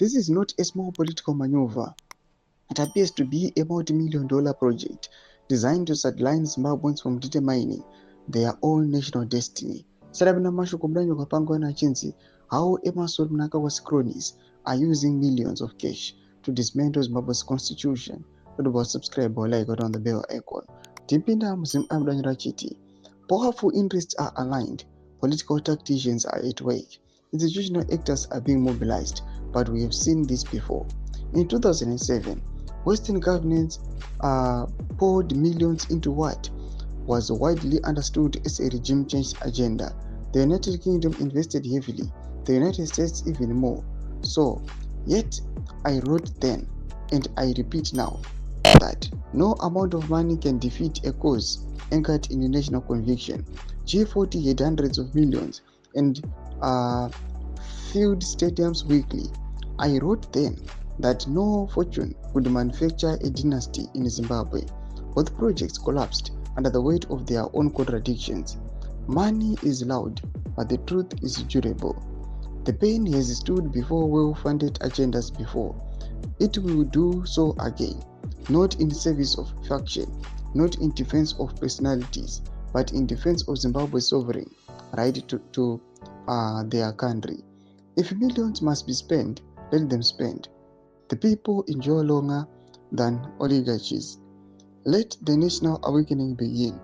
This is not a small political maneuver. It appears to be a multi-million-dollar project designed to sideline Zimbabweans from determining their own national destiny. Sarabina Mashuko Branyo Kapango na Chinzi, how Emerson Mnangagwa's cronies are using millions of cash to dismantle Zimbabwe's constitution. Don't subscribe or like on the bell icon. Tipinda Muslim Abdanyra Chiti. Powerful interests are aligned. Political tacticians are at work. Institutional actors are being mobilized, but we have seen this before. In 2007, Western governments poured millions into what was widely understood as a regime change agenda. The United Kingdom invested heavily, the United States even more. So, yet I wrote then, and I repeat now, that no amount of money can defeat a cause anchored in a national conviction. G40 had hundreds of millions and filled stadiums weekly. I wrote then that no fortune could manufacture a dynasty in Zimbabwe. Both projects collapsed under the weight of their own contradictions. Money is loud, but the truth is durable. The pain has stood before well-funded agendas before. It will do so again, not in service of faction, not in defense of personalities, but in defense of Zimbabwe's sovereign right to their country. If millions must be spent, let them spend. The people enjoy longer than oligarchies. Let the national awakening begin.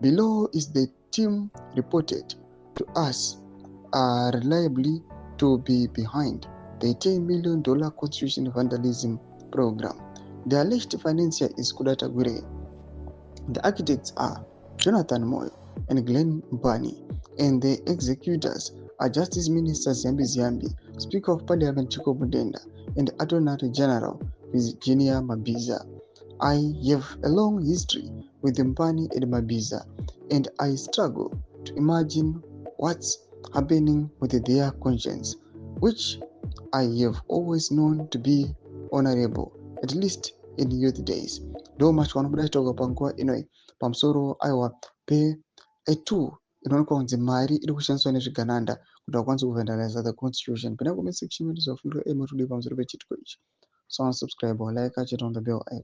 Below is the team reported to us reliably to be behind the $10 million constitution vandalism program. The alleged financier is Kudata Gure. The architects are Jonathan Moyo and Glenn Mbani, and the executors are Justice Minister Ziyambi, Speaker of Parliament Chiko Mudenda, and Attorney General Virginia Mabiza. I have a long history with Mbani and Mabiza, and I struggle to imagine what's happening with their conscience, which I have always known to be honorable, at least in youth days. Though much one could talk about pamsoro aiwa pe etu inoonekwa kunzi mari iri kushandiswa nezvigananda kuti vakwanise kuvandaliza the constitution. Pana comment section kuti zvafundirwa ematudiwa pamusoro pechitiko ichi. So subscribe or like, catch it on the bell icon.